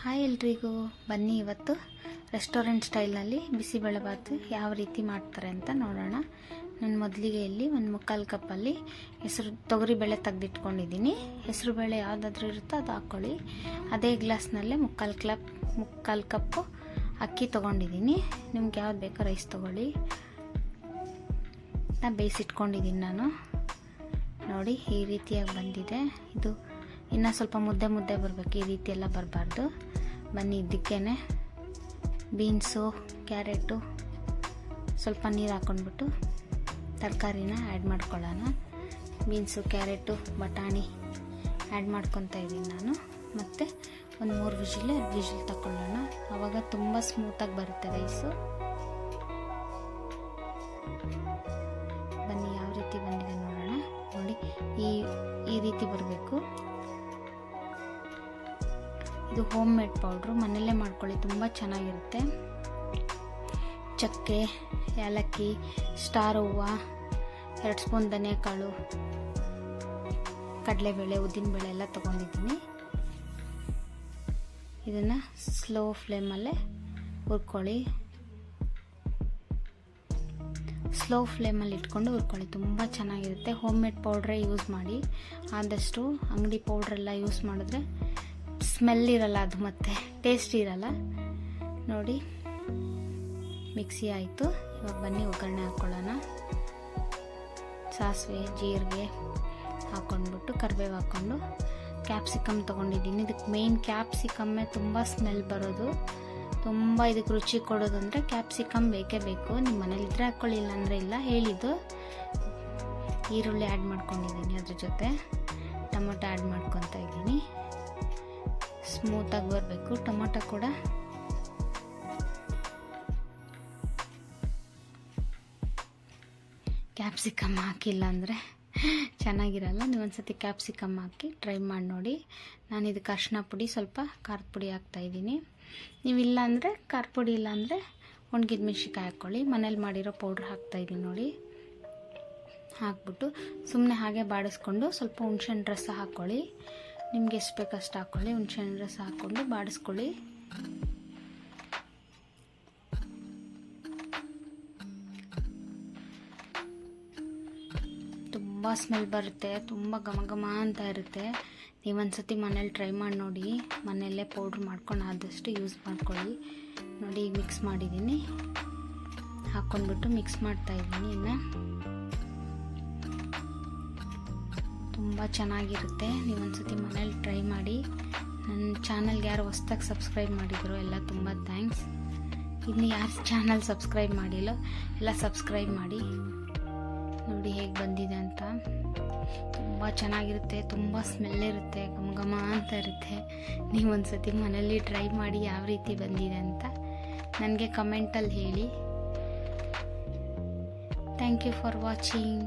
Hi ಎಲ್ರಿಗೂ, ಬನ್ನಿ ಇವತ್ತು ರೆಸ್ಟೋರೆಂಟ್ ಸ್ಟೈಲ್ನಲ್ಲಿ ಬಿಸಿಬೇಳೆಬಾತು ಯಾವ ರೀತಿ ಮಾಡ್ತಾರೆ ಅಂತ ನೋಡೋಣ. ನಾನು ಮೊದಲಿಗೆ ಇಲ್ಲಿ ಒಂದು 3/4 ಕಪ್ಪಲ್ಲಿ ತೊಗರಿಬೇಳೆ ತೆಗೆದಿಟ್ಕೊಂಡಿದ್ದೀನಿ. ಹೆಸರು ಬೇಳೆ ಯಾವುದಾದ್ರೂ ಇರುತ್ತೋ ಅದು ಹಾಕ್ಕೊಳ್ಳಿ. ಅದೇ ಗ್ಲಾಸ್ನಲ್ಲೇ 3/4 ಕಪ್ಪು ಅಕ್ಕಿ ತೊಗೊಂಡಿದ್ದೀನಿ. ನಿಮ್ಗೆ ಯಾವ್ದು ಬೇಕೋ ರೈಸ್ ತೊಗೊಳ್ಳಿ. ಬೇಯಿಸಿಟ್ಕೊಂಡಿದ್ದೀನಿ ನಾನು. ನೋಡಿ ಈ ರೀತಿಯಾಗಿ ಬಂದಿದೆ. ಇದು ಇನ್ನೂ ಸ್ವಲ್ಪ ಮುದ್ದೆ ಬರಬೇಕು, ಈ ರೀತಿ ಎಲ್ಲ ಬರಬಾರ್ದು. ಬನ್ನಿ, ಇದಕ್ಕೇನೆ ಬೀನ್ಸು, ಕ್ಯಾರೆಟು, ಸ್ವಲ್ಪ ನೀರು ಹಾಕ್ಕೊಂಡ್ಬಿಟ್ಟು ತರಕಾರಿನ ಆ್ಯಡ್ ಮಾಡ್ಕೊಳ್ಳೋಣ. ಬೀನ್ಸು, ಕ್ಯಾರೆಟು, ಬಟಾಣಿ ಆ್ಯಡ್ ಮಾಡ್ಕೊತಾ ಇದ್ದೀನಿ ನಾನು. ಮತ್ತು ಒಂದು 3 ವಿಜಿಲ್ ತಗೊಳ್ಳೋಣ. ಆವಾಗ ತುಂಬ ಸ್ಮೂತಾಗಿ ಬರುತ್ತೆ ರೈಸು. ಬನ್ನಿ ಯಾವ ರೀತಿ ಬಂದಿದೆ ನೋಡೋಣ. ನೋಡಿ ಈ ರೀತಿ ಬರಬೇಕು. ಇದು ಹೋಮ್ ಮೇಡ್ ಪೌಡ್ರು, ಮನೆಯಲ್ಲೇ ಮಾಡ್ಕೊಳ್ಳಿ, ತುಂಬ ಚೆನ್ನಾಗಿರುತ್ತೆ. ಚಕ್ಕೆ, ಏಲಕ್ಕಿ, ಸ್ಟಾರ್ ಹೂವು, 2 ಸ್ಪೂನ್ ಧನಿಯಾಕಾಳು, ಕಡಲೆಬೇಳೆ, ಉದ್ದಿನಬೇಳೆ ಎಲ್ಲ ತೊಗೊಂಡಿದ್ದೀನಿ. ಇದನ್ನು ಸ್ಲೋ ಫ್ಲೇಮಲ್ಲೇ ಹುರ್ಕೊಳ್ಳಿ. ಸ್ಲೋ ಫ್ಲೇಮಲ್ಲಿ ಇಟ್ಕೊಂಡು ಹುರ್ಕೊಳ್ಳಿ, ತುಂಬ ಚೆನ್ನಾಗಿರುತ್ತೆ. ಹೋಮ್ ಮೇಡ್ ಪೌಡ್ರೇ ಯೂಸ್ ಮಾಡಿ. ಆದಷ್ಟು ಅಂಗಡಿ ಪೌಡ್ರೆಲ್ಲ ಯೂಸ್ ಮಾಡಿದ್ರೆ ಸ್ಮೆಲ್ ಇರಲ್ಲ, ಅದು ಮತ್ತು ಟೇಸ್ಟ್ ಇರಲ್ಲ. ನೋಡಿ ಮಿಕ್ಸಿ ಆಯಿತು. ಇವಾಗ ಬನ್ನಿ ಒಗ್ಗರಣೆ ಹಾಕ್ಕೊಳ್ಳೋಣ. ಸಾಸಿವೆ, ಜೀರಿಗೆ ಹಾಕ್ಕೊಂಡ್ಬಿಟ್ಟು ಕರಿಬೇವು ಹಾಕ್ಕೊಂಡು ಕ್ಯಾಪ್ಸಿಕಮ್ ತೊಗೊಂಡಿದ್ದೀನಿ. ಇದಕ್ಕೆ ಮೇಯ್ನ್ ಕ್ಯಾಪ್ಸಿಕಮ್ಮೇ ತುಂಬ ಸ್ಮೆಲ್ ಬರೋದು, ತುಂಬ ಇದಕ್ಕೆ ರುಚಿ ಕೊಡೋದು ಅಂದರೆ ಕ್ಯಾಪ್ಸಿಕಮ್ ಬೇಕೇ ಬೇಕು. ನಿಮ್ಮ ಮನೇಲಿದ್ದರೆ ಹಾಕ್ಕೊಳ್ಳಿ, ಇಲ್ಲಾಂದರೆ ಇಲ್ಲ, ಹೇಳಿದ್ದು. ಈರುಳ್ಳಿ ಆ್ಯಡ್ ಮಾಡ್ಕೊಂಡಿದ್ದೀನಿ, ಅದ್ರ ಜೊತೆ ಟೊಮೊಟೊ ಆ್ಯಡ್ ಮಾಡ್ಕೊತಾ ಇದ್ದೀನಿ. ಸ್ಮೂತಾಗಿ ಬರಬೇಕು ಟೊಮೊಟೊ ಕೂಡ. ಕ್ಯಾಪ್ಸಿಕಮ್ ಹಾಕಿಲ್ಲ ಅಂದರೆ ಚೆನ್ನಾಗಿರಲ್ಲ. ನೀವು ಒಂದ್ಸತಿ ಕ್ಯಾಪ್ಸಿಕಮ್ ಹಾಕಿ ಟ್ರೈ ಮಾಡಿ ನೋಡಿ. ನಾನು ಇದಕ್ಕೆ ಅರಿಶಿನ ಪುಡಿ, ಸ್ವಲ್ಪ ಖಾರದ ಪುಡಿ ಹಾಕ್ತಾಯಿದ್ದೀನಿ. ನೀವಿಲ್ಲ ಅಂದರೆ ಖಾರ ಪುಡಿ ಇಲ್ಲ ಅಂದರೆ ಒಣಗಿದ ಮೆಣಸಿನ್ಕಾಯಿ ಹಾಕ್ಕೊಳ್ಳಿ. ಮನೇಲಿ ಮಾಡಿರೋ ಪೌಡ್ರ್ ಹಾಕ್ತಾಯಿದ್ದೀನಿ ನೋಡಿ. ಹಾಕ್ಬಿಟ್ಟು ಸುಮ್ಮನೆ ಹಾಗೆ ಬಾಡಿಸ್ಕೊಂಡು ಸ್ವಲ್ಪ ಹುಣ್ಸೆಹಣ್ಣು ರಸ ಹಾಕ್ಕೊಳ್ಳಿ. ನಿಮ್ಗೆ ಎಷ್ಟು ಬೇಕು ಅಷ್ಟು ಹಾಕ್ಕೊಳ್ಳಿ. ಹುಣ್ಸೆಹಣ್ಣು ರಸ ಹಾಕ್ಕೊಂಡು ಬಾಡಿಸ್ಕೊಳ್ಳಿ. ತುಂಬ ಸ್ಮೆಲ್ ಬರುತ್ತೆ, ತುಂಬ ಘಮ ಅಂತ ಇರುತ್ತೆ. ನೀವೊಂದ್ಸತಿ ಮನೇಲಿ ಟ್ರೈ ಮಾಡಿ ನೋಡಿ. ಮನೆಯಲ್ಲೇ ಪೌಡ್ರ್ ಮಾಡ್ಕೊಂಡು ಆದಷ್ಟು ಯೂಸ್ ಮಾಡ್ಕೊಳ್ಳಿ. ನೋಡಿ ಈಗ ಮಿಕ್ಸ್ ಮಾಡಿದ್ದೀನಿ, ಹಾಕ್ಕೊಂಡ್ಬಿಟ್ಟು ಮಿಕ್ಸ್ ಮಾಡ್ತಾಯಿದ್ದೀನಿ. ಇನ್ನು ತುಂಬ ಚೆನ್ನಾಗಿರುತ್ತೆ. ನೀವೊಂದ್ಸತಿ ಮನೇಲಿ ಟ್ರೈ ಮಾಡಿ. ನನ್ನ ಚಾನಲ್ಗೆ ಯಾರು ಹೊಸ್ದಾಗಿ ಸಬ್ಸ್ಕ್ರೈಬ್ ಮಾಡಿದ್ರು ಎಲ್ಲ ತುಂಬ ಥ್ಯಾಂಕ್ಸ್. ಇನ್ನು ಯಾರು ಚಾನಲ್ ಸಬ್ಸ್ಕ್ರೈಬ್ ಮಾಡಿಲ್ಲೋ ಎಲ್ಲ ಸಬ್ಸ್ಕ್ರೈಬ್ ಮಾಡಿ. ನೋಡಿ ಹೇಗೆ ಬಂದಿದೆ ಅಂತ. ತುಂಬ ಚೆನ್ನಾಗಿರುತ್ತೆ, ತುಂಬ ಸ್ಮೆಲ್ ಇರುತ್ತೆ, ಘಮ ಅಂತ ಇರುತ್ತೆ. ನೀವೊಂದ್ಸತಿ ಮನೇಲಿ ಟ್ರೈ ಮಾಡಿ ಯಾವ ರೀತಿ ಬಂದಿದೆ ಅಂತ ನನಗೆ ಕಮೆಂಟಲ್ಲಿ ಹೇಳಿ. Thank you for watching.